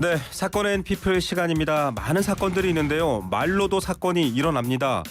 네, 사건 앤 피플 시간입니다. 많은 사건들이 있는데요. 말로도 사건이 일어납니다.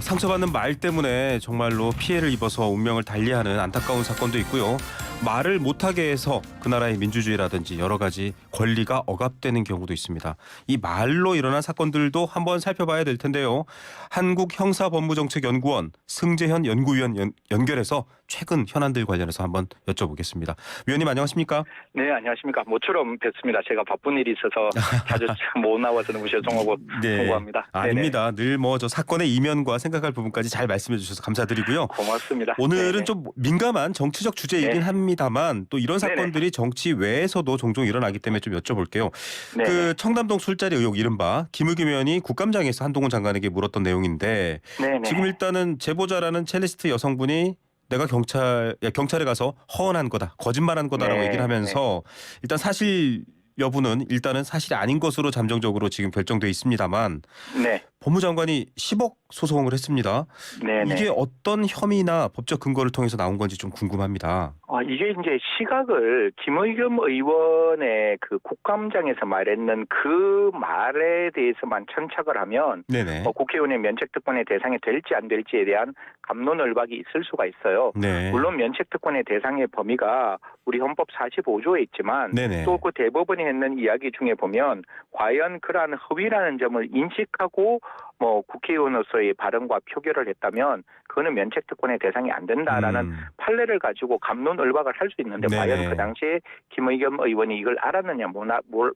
상처받는 말 때문에 정말로 피해를 입어서 운명을 달리하는 안타까운 사건도 있고요. 말을 못하게 해서 그 나라의 민주주의라든지 여러 가지 권리가 억압되는 경우도 있습니다. 이 말로 일어난 사건들도 한번 살펴봐야 될 텐데요. 한국형사법무정책연구원 승재현 연구위원 연결해서 최근 현안들 관련해서 한번 여쭤보겠습니다. 위원님 안녕하십니까? 네, 안녕하십니까. 모처럼 뵙습니다. 제가 바쁜 일이 있어서 자주 못 나와서 너무 죄송하고 송구합니다. 아닙니다. 늘 뭐 저 사건의 이면과 생각할 부분까지 잘 말씀해 주셔서 감사드리고요. 고맙습니다. 오늘은 네네. 좀 민감한 정치적 주제이긴 합니다만 또 이런 사건들이 정치 외에서도 종종 일어나기 때문에 좀 여쭤볼게요. 네네. 그 청담동 술자리 의혹 이른바 김의겸 의원이 국감장에서 한동훈 장관에게 물었던 내용인데 네네. 지금 일단은 제보자라는 첼리스트 여성분이 내가 경찰에 가서 허언한 거다, 거짓말한 거다라고 네, 얘기를 하면서 일단 사실 여부는 일단은 사실이 아닌 것으로 잠정적으로 지금 결정돼 있습니다만 네. 법무장관이 10억 소송을 했습니다. 네네. 이게 어떤 혐의나 법적 근거를 통해서 나온 건지 좀 궁금합니다. 이게 이제 시각을 김의겸 의원의 그 국감장에서 말했는 그 말에 대해서만 천착을 하면 네네. 국회의원의 면책특권의 대상이 될지 안 될지에 대한 갑론을박이 있을 수가 있어요. 네. 물론 면책특권의 대상의 범위가 우리 헌법 45조에 있지만 네네. 또 그 대법원이 했는 이야기 중에 보면 과연 그러한 허위라는 점을 인식하고 국회의원으로서의 발언과 표결을 했다면 그거는 면책특권의 대상이 안 된다라는 판례를 가지고 갑론을박을 할 수 있는데 네네. 과연 그 당시에 김의겸 의원이 이걸 알았느냐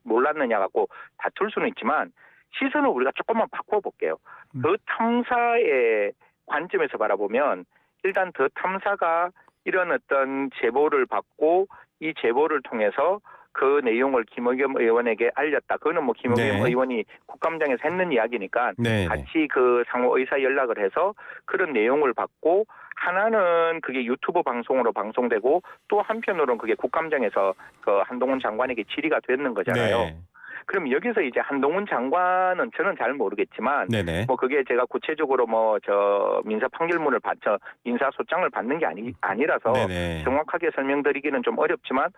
몰랐느냐 갖고 다툴 수는 있지만 시선을 우리가 조금만 바꿔볼게요. 더 탐사의 관점에서 바라보면 일단 더 탐사가 이런 어떤 제보를 받고 이 제보를 통해서 그 내용을 김의겸 의원에게 알렸다. 그거는 김의겸 의원이 국감장에서 했는 이야기니까 같이 그 상호 의사 연락을 해서 그런 내용을 받고 하나는 그게 유튜브 방송으로 방송되고 또 한편으로는 그게 국감장에서 그 한동훈 장관에게 질의가 됐는 거잖아요. 네. 그럼 여기서 이제 한동훈 장관은 저는 잘 모르겠지만 네네. 그게 제가 구체적으로 민사 판결문을 인사 소장을 받는 게 아니라서 네네. 정확하게 설명드리기는 좀 어렵지만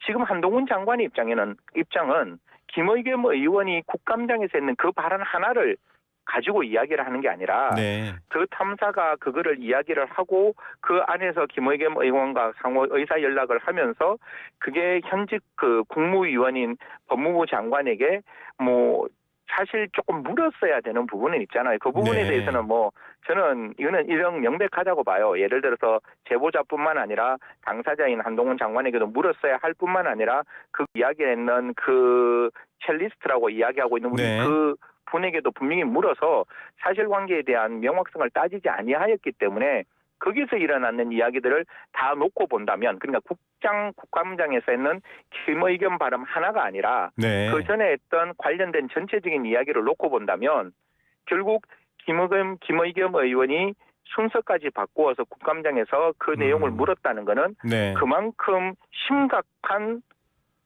지금 한동훈 장관의 입장은 김의겸 의원이 국감장에서 했는 그 발언 하나를 가지고 이야기를 하는 게 아니라 그 탐사가 그거를 이야기를 하고 그 안에서 김의겸 의원과 상호 의사 연락을 하면서 그게 현직 그 국무위원인 법무부 장관에게 사실 조금 물었어야 되는 부분은 있잖아요. 그 부분에 대해서는 저는 이거는 명백하다고 봐요. 예를 들어서 제보자뿐만 아니라 당사자인 한동훈 장관에게도 물었어야 할 뿐만 아니라 그 이야기했는 그 첼리스트라고 이야기하고 있는 우리 그 분에게도 분명히 물어서 사실관계에 대한 명확성을 따지지 아니하였기 때문에 거기서 일어나는 이야기들을 다 놓고 본다면 그러니까 국감장에서 했는 김의겸 발언 하나가 아니라 그 전에 했던 관련된 전체적인 이야기를 놓고 본다면 결국 김의겸 의원이 순서까지 바꾸어서 국감장에서 그 내용을 물었다는 것은 그만큼 심각한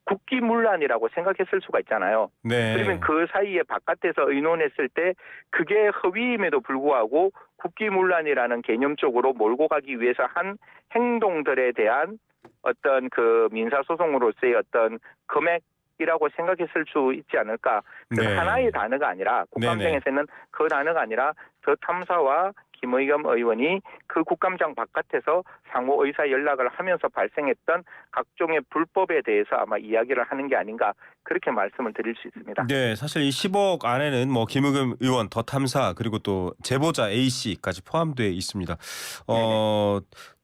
국기문란이라고 생각했을 수가 있잖아요. 그러면 그 사이에 바깥에서 의논했을 때 그게 허위임에도 불구하고 국기문란이라는 개념적으로 몰고 가기 위해서 한 행동들에 대한 어떤 그 민사소송으로서의 어떤 금액이라고 생각했을 수 있지 않을까. 하나의 단어가 아니라 국감장에서는 그 단어가 아니라 더 탐사와 김의겸 의원이 그 국감장 바깥에서 상호 의사 연락을 하면서 발생했던 각종의 불법에 대해서 아마 이야기를 하는 게 아닌가 그렇게 말씀을 드릴 수 있습니다. 네, 사실 이 10억 안에는 김의겸 의원, 더 탐사 그리고 또 제보자 A씨까지 포함되어 있습니다.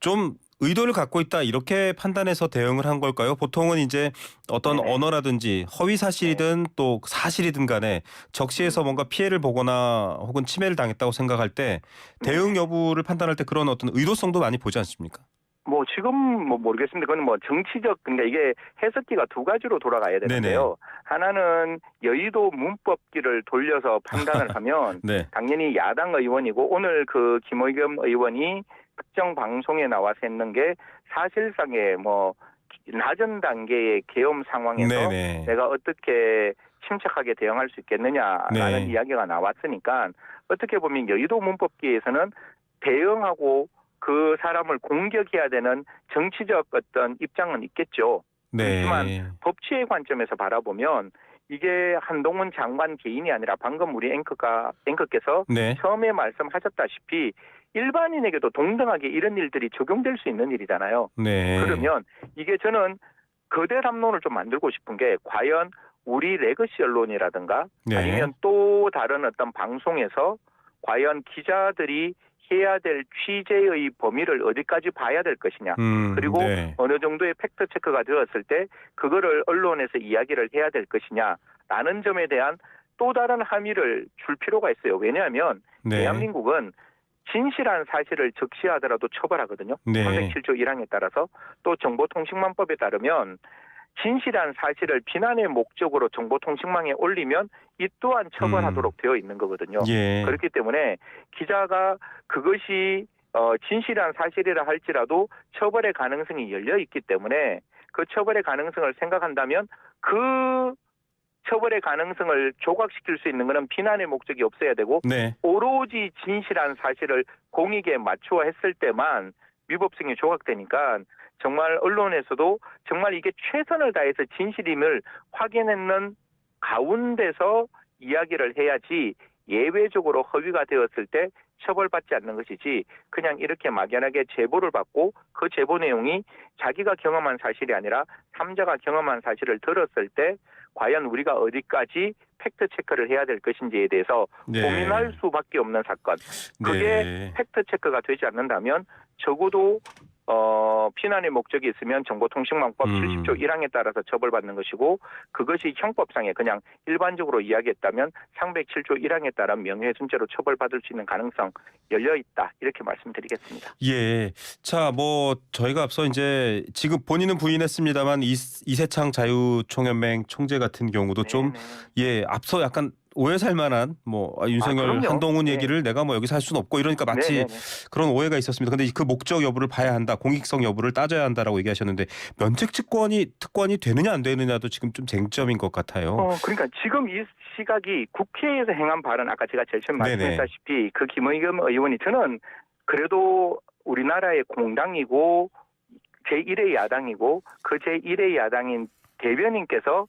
좀 의도를 갖고 있다 이렇게 판단해서 대응을 한 걸까요? 보통은 이제 어떤 언어라든지 허위 사실이든 또 사실이든 간에 적시해서 뭔가 피해를 보거나 혹은 침해를 당했다고 생각할 때 대응 여부를 판단할 때 그런 어떤 의도성도 많이 보지 않습니까? 지금 모르겠습니다. 그건 정치적, 그러니까 이게 해석기가 두 가지로 돌아가야 되는데요. 하나는 여의도 문법기를 돌려서 판단을 하면 당연히 야당 의원이고 오늘 그 김의겸 의원이 특정 방송에 나와서 했는 게 사실상의 낮은 단계의 계엄 상황에서 내가 어떻게 침착하게 대응할 수 있겠느냐라는 이야기가 나왔으니까 어떻게 보면 여의도 문법기에서는 대응하고 그 사람을 공격해야 되는 정치적 어떤 입장은 있겠죠. 그렇지만 법치의 관점에서 바라보면 이게 한동훈 장관 개인이 아니라 방금 우리 앵커께서 네. 처음에 말씀하셨다시피 일반인에게도 동등하게 이런 일들이 적용될 수 있는 일이잖아요. 네. 그러면 이게 저는 거대 담론을 좀 만들고 싶은 게 과연 우리 레거시 언론이라든가 네. 아니면 또 다른 어떤 방송에서 과연 기자들이 해야 될 취재의 범위를 어디까지 봐야 될 것이냐. 그리고 네. 어느 정도의 팩트 체크가 되었을 때 그거를 언론에서 이야기를 해야 될 것이냐라는 점에 대한 또 다른 함의를 줄 필요가 있어요. 왜냐하면 네. 대한민국은 진실한 사실을 적시하더라도 처벌하거든요. 네. 307조 1항에 따라서 또 정보통신망법에 따르면 진실한 사실을 비난의 목적으로 정보통신망에 올리면 이 또한 처벌하도록 되어 있는 거거든요. 예. 그렇기 때문에 기자가 그것이 진실한 사실이라 할지라도 처벌의 가능성이 열려 있기 때문에 그 처벌의 가능성을 생각한다면 그 처벌의 가능성을 조각시킬 수 있는 것은 비난의 목적이 없어야 되고 네. 오로지 진실한 사실을 공익에 맞추어 했을 때만 위법성이 조각되니까 정말 언론에서도 정말 이게 최선을 다해서 진실임을 확인했는 가운데서 이야기를 해야지 예외적으로 허위가 되었을 때 처벌받지 않는 것이지 그냥 이렇게 막연하게 제보를 받고 그 제보 내용이 자기가 경험한 사실이 아니라 3자가 경험한 사실을 들었을 때 과연 우리가 어디까지 팩트 체크를 해야 될 것인지에 대해서 네. 고민할 수밖에 없는 사건. 그게 네. 팩트 체크가 되지 않는다면 적어도 피난의 목적이 있으면 정보통신망법 70조 1항에 따라서 처벌받는 것이고 그것이 형법상에 그냥 일반적으로 이야기했다면 307조 1항에 따라 명예훼손죄로 처벌받을 수 있는 가능성 열려 있다 이렇게 말씀드리겠습니다. 예. 자, 뭐 저희가 앞서 이제 지금 본인은 부인했습니다만 이세창 자유총연맹 총재 같은 경우도 좀 예, 앞서 약간 오해 살 만한 뭐 윤석열 그럼요. 한동훈 네. 얘기를 내가 뭐 여기서 할 수는 없고 이러니까 마치 그런 오해가 있었습니다. 근데 그 목적 여부를 봐야 한다. 공익성 여부를 따져야 한다라고 얘기하셨는데 면책 특권이 되느냐 안 되느냐도 지금 좀 쟁점인 것 같아요. 그러니까 지금 이 시각이 국회에서 행한 발언 아까 제가 제일 처음 말씀했다시피 그 김의겸 의원이 저는 그래도 우리나라의 공당이고 제1의 야당이고 그 제1의 야당인 대변인께서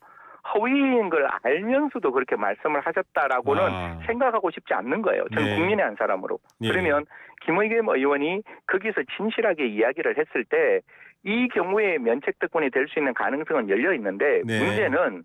허위인 걸 알면서도 그렇게 말씀을 하셨다라고는 생각하고 싶지 않는 거예요. 저는 네. 국민의 한 사람으로. 네. 그러면 김의겸 의원이 거기서 진실하게 이야기를 했을 때 이 경우에 면책특권이 될 수 있는 가능성은 열려 있는데 네. 문제는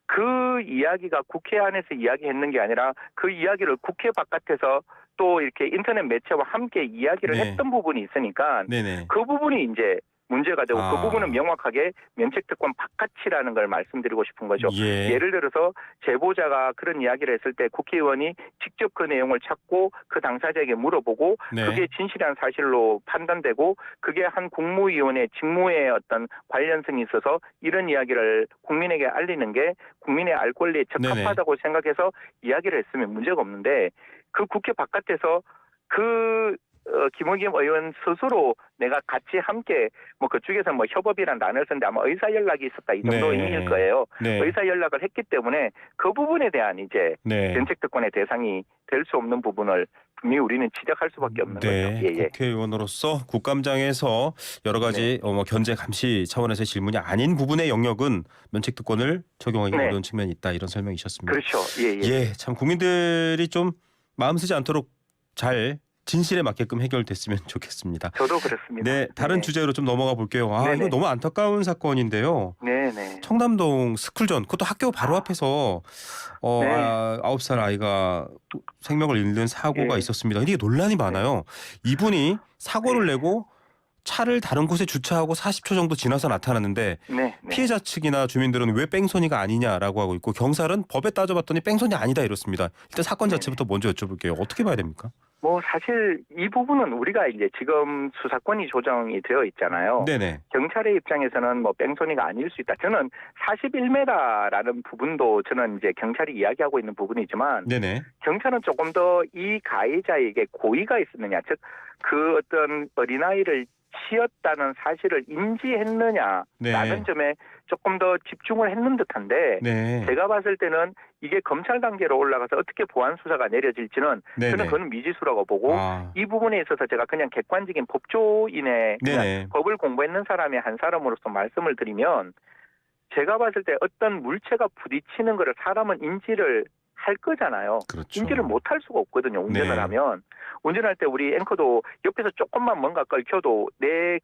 그 이야기가 국회 안에서 이야기했는 게 아니라 그 이야기를 국회 바깥에서 또 이렇게 인터넷 매체와 함께 이야기를 네. 했던 부분이 있으니까 네네. 그 부분이 이제 문제가 되고 그 부분은 명확하게 면책특권 바깥이라는 걸 말씀드리고 싶은 거죠. 예. 예를 들어서 제보자가 그런 이야기를 했을 때 국회의원이 직접 그 내용을 찾고 그 당사자에게 물어보고 네. 그게 진실한 사실로 판단되고 그게 한 국무위원의 직무에 어떤 관련성이 있어서 이런 이야기를 국민에게 알리는 게 국민의 알 권리에 적합하다고 생각해서 이야기를 했으면 문제가 없는데 그 국회 바깥에서 김의겸 의원 스스로 내가 같이 함께 뭐 그쪽에서 뭐 협업이란 단어를 썼는데 아마 의사 연락이 있었다 이 정도 의미일 거예요. 네. 의사 연락을 했기 때문에 그 부분에 대한 이제 면책특권의 대상이 될 수 없는 부분을 분명히 우리는 지적할 수밖에 없는 거죠. 예. 국회의원으로서 국감장에서 여러 가지 견제 감시 차원에서의 질문이 아닌 부분의 영역은 면책특권을 적용하기 어려운 측면이 있다 이런 설명이셨습니다. 그렇죠. 예, 참 국민들이 좀 마음 쓰지 않도록 잘 진실에 맞게끔 해결됐으면 좋겠습니다. 저도 그렇습니다. 네, 다른 주제로 좀 넘어가 볼게요. 이거 너무 안타까운 사건인데요. 네네. 청담동 스쿨존, 그것도 학교 바로 앞에서 9살 아이가 생명을 잃는 사고가 있었습니다. 근데 이게 논란이 많아요. 이분이 사고를 내고 차를 다른 곳에 주차하고 40초 정도 지나서 나타났는데 피해자 측이나 주민들은 왜 뺑소니가 아니냐라고 하고 있고 경찰은 법에 따져봤더니 뺑소니 아니다 이렇습니다. 일단 사건 자체부터 먼저 여쭤볼게요. 어떻게 봐야 됩니까? 뭐 사실 이 부분은 우리가 이제 지금 수사권이 조정이 되어 있잖아요. 네네. 경찰의 입장에서는 뭐 뺑소니가 아닐 수 있다. 저는 41m라는 부분도 저는 이제 경찰이 이야기하고 있는 부분이지만 네네. 경찰은 조금 더 이 가해자에게 고의가 있었느냐, 즉 그 어떤 어린아이를 치였다는 사실을 인지했느냐라는 점에 조금 더 집중을 했는 듯한데 제가 봤을 때는 이게 검찰 단계로 올라가서 어떻게 보안 수사가 내려질지는 저는 그건 미지수라고 보고 이 부분에 있어서 제가 그냥 객관적인 법조인의 그냥 법을 공부했는 사람의 한 사람으로서 말씀을 드리면 제가 봤을 때 어떤 물체가 부딪히는 거를 사람은 인지를 할 거잖아요. 그렇죠. 인지를 못할 수가 없거든요. 운전을 네. 하면. 운전할 때 우리 앵커도 옆에서 조금만 뭔가 긁혀도 내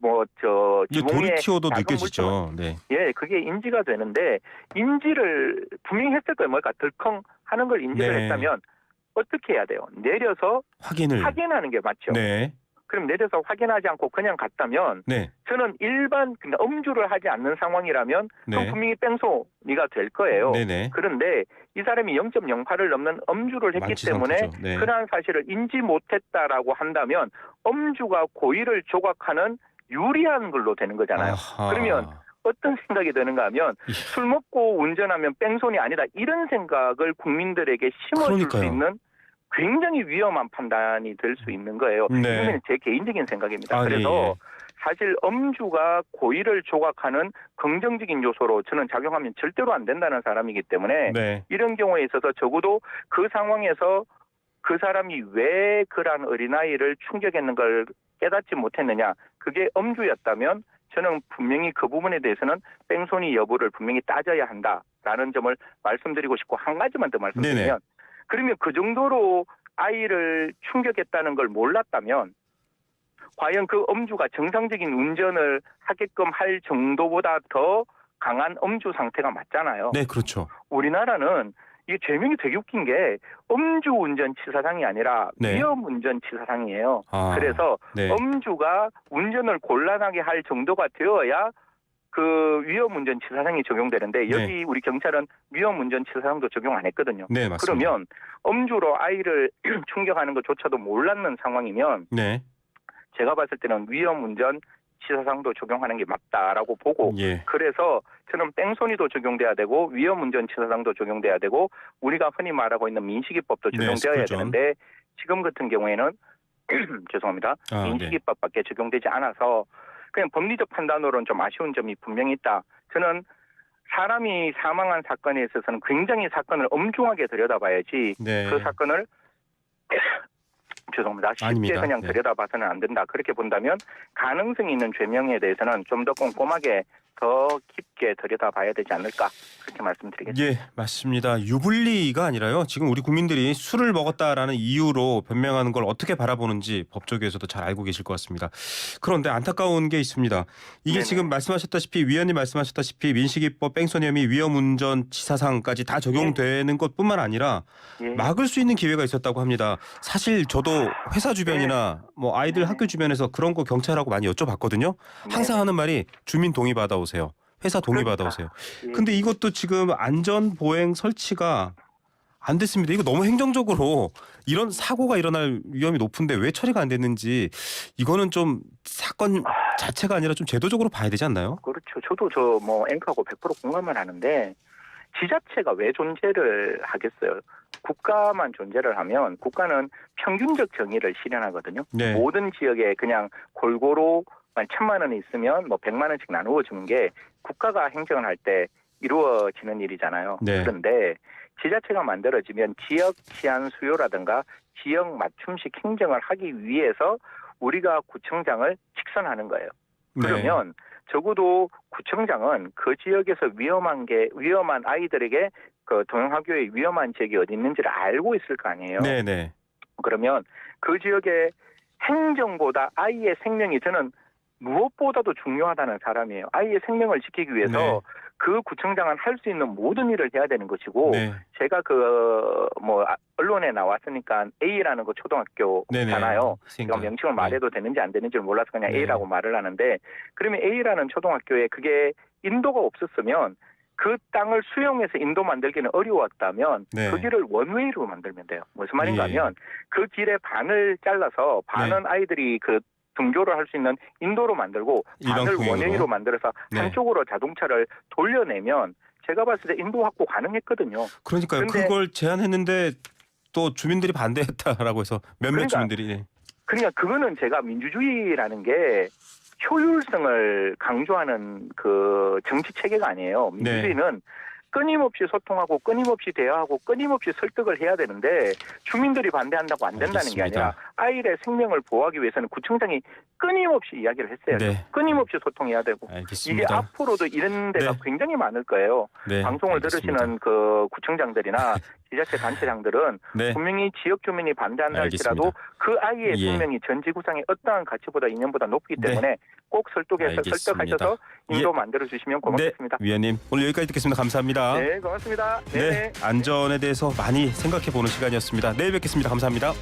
돌이 지붕에 튀어도 작은 느껴지죠. 네. 예, 그게 인지가 되는데 인지를 분명히 했을 거예요. 뭘까 덜컹 하는 걸 인지를 네. 했다면 어떻게 해야 돼요? 내려서 확인하는 게 맞죠. 네. 그럼 내려서 확인하지 않고 그냥 갔다면 네. 저는 일반 그러니까 음주를 하지 않는 상황이라면 그럼 네. 분명히 뺑소니가 될 거예요. 네네. 그런데 이 사람이 0.08을 넘는 음주를 했기 만취 때문에 상태죠. 네. 그러한 사실을 인지 못했다라고 한다면 음주가 고의를 조각하는 유리한 걸로 되는 거잖아요. 아하. 그러면 어떤 생각이 드는가 하면 예. 술 먹고 운전하면 뺑소니 아니다 이런 생각을 국민들에게 심어줄 그러니까요. 수 있는 굉장히 위험한 판단이 될 수 있는 거예요. 네. 이건 제 개인적인 생각입니다. 아, 그래서 예. 사실 음주가 고의를 조각하는 긍정적인 요소로 저는 작용하면 절대로 안 된다는 사람이기 때문에 네. 이런 경우에 있어서 적어도 그 상황에서 그 사람이 왜 그런 어린아이를 충격했는 걸 깨닫지 못했느냐. 그게 음주였다면 저는 분명히 그 부분에 대해서는 뺑소니 여부를 분명히 따져야 한다라는 점을 말씀드리고 싶고 한 가지만 더 말씀드리면 네네. 그러면 그 정도로 아이를 충격했다는 걸 몰랐다면 과연 그 음주가 정상적인 운전을 하게끔 할 정도보다 더 강한 음주 상태가 맞잖아요. 네, 그렇죠. 우리나라는 이게 죄명이 되게 웃긴 게 음주운전 치사상이 아니라 네. 위험운전 치사상이에요. 아, 그래서 네. 음주가 운전을 곤란하게 할 정도가 되어야 그 위험운전 치사상이 적용되는데 여기 네. 우리 경찰은 위험운전 치사상도 적용 안 했거든요. 네, 맞습니다. 그러면 음주로 아이를 충격하는 것조차도 몰랐는 상황이면 네. 제가 봤을 때는 위험운전 치사상도 적용하는 게 맞다라고 보고 예. 그래서 저는 뺑소니도 적용돼야 되고 위험운전 치사상도 적용돼야 되고 우리가 흔히 말하고 있는 민식이법도 네, 적용되어야 스쿨존. 되는데 지금 같은 경우에는 죄송합니다. 아, 네. 민식이법밖에 적용되지 않아서 그냥 법리적 판단으로는 좀 아쉬운 점이 분명히 있다. 저는 사람이 사망한 사건에 있어서는 굉장히 사건을 엄중하게 들여다봐야지 네. 그 사건을 죄송합니다. 쉽게 아닙니다. 그냥 네. 들여다봐서는 안 된다. 그렇게 본다면 가능성이 있는 죄명에 대해서는 좀 더 꼼꼼하게 더 깊게 들여다봐야 되지 않을까 그렇게 말씀드리겠습니다. 예, 맞습니다. 유불리가 아니라요. 지금 우리 국민들이 술을 먹었다라는 이유로 변명하는 걸 어떻게 바라보는지 법조계에서도 잘 알고 계실 것 같습니다. 그런데 안타까운 게 있습니다. 이게 네네. 지금 말씀하셨다시피 위원님 말씀하셨다시피 민식이법 뺑소니 혐의 위험운전 치사상까지 다 적용되는 것뿐만 아니라 예. 막을 수 있는 기회가 있었다고 합니다. 사실 저도 회사 주변이나 뭐 아이들 네네. 학교 주변에서 그런 거 경찰하고 많이 여쭤봤거든요. 항상 네네. 하는 말이 주민 동의 받아오세요. 회사 동의 그러니까. 받아오세요. 예. 근데 이것도 지금 안전 보행 설치가 안 됐습니다. 이거 너무 행정적으로 이런 사고가 일어날 위험이 높은데 왜 처리가 안 됐는지 이거는 좀 사건 자체가 아니라 좀 제도적으로 봐야 되지 않나요? 그렇죠. 저도 앵커하고 100% 공감을 하는데 지자체가 왜 존재를 하겠어요? 국가만 존재를 하면 국가는 평균적 정의를 실현하거든요. 네. 모든 지역에 그냥 골고루 1,000만 원이 있으면 100만 원씩 나누어 주는 게 국가가 행정을 할 때 이루어지는 일이잖아요. 네. 그런데 지자체가 만들어지면 지역 치안 수요라든가 지역 맞춤식 행정을 하기 위해서 우리가 구청장을 직선하는 거예요. 그러면 적어도 구청장은 그 지역에서 위험한 아이들에게 그 동영학교의 위험한 지역이 어디 있는지를 알고 있을 거 아니에요. 네네. 그러면 그 지역의 행정보다 아이의 생명이 저는 무엇보다도 중요하다는 사람이에요. 아이의 생명을 지키기 위해서 네. 그 구청장은 할 수 있는 모든 일을 해야 되는 것이고 네. 제가 언론에 나왔으니까 A라는 거 초등학교잖아요. 제가 명칭을 말해도 되는지 안 되는지를 몰라서 그냥 네. A라고 말을 하는데 그러면 A라는 초등학교에 그게 인도가 없었으면 그 땅을 수용해서 인도 만들기는 어려웠다면 네. 그 길을 원웨이로 만들면 돼요. 무슨 말인가 예. 하면 그 길의 반을 잘라서 반은 아이들이 그 등교를 할 수 있는 인도로 만들고 반을 일반통행으로. 원웨이로 만들어서 네. 한쪽으로 자동차를 돌려내면 제가 봤을 때 인도 확보 가능했거든요. 그러니까요. 근데- 그걸 제안했는데 또 주민들이 반대했다라고 해서 몇몇 그러니까 주민들이. 그러니까 그거는 제가 민주주의라는 게 효율성을 강조하는 그 정치 체계가 아니에요. 민주주의는 끊임없이 소통하고 끊임없이 대화하고 끊임없이 설득을 해야 되는데 주민들이 반대한다고 안 된다는 알겠습니다. 게 아니라 아이의 생명을 보호하기 위해서는 구청장이 끊임없이 이야기를 했어요. 네. 끊임없이 소통해야 되고 알겠습니다. 이게 앞으로도 이런 데가 네. 굉장히 많을 거예요. 네, 방송을 알겠습니다. 들으시는 그 구청장들이나 지자체 단체장들은 네. 분명히 지역 주민이 반대한다 할지라도 알겠습니다. 그 아이의 예. 생명이 전 지구상의 어떠한 가치보다 이념보다 높기 때문에 꼭 알겠습니다. 설득하셔서 인도 만들어 주시면 고맙겠습니다. 네, 위원님 오늘 여기까지 듣겠습니다. 감사합니다. 네, 고맙습니다. 네, 안전에 대해서 많이 생각해 보는 시간이었습니다. 내일 뵙겠습니다. 감사합니다.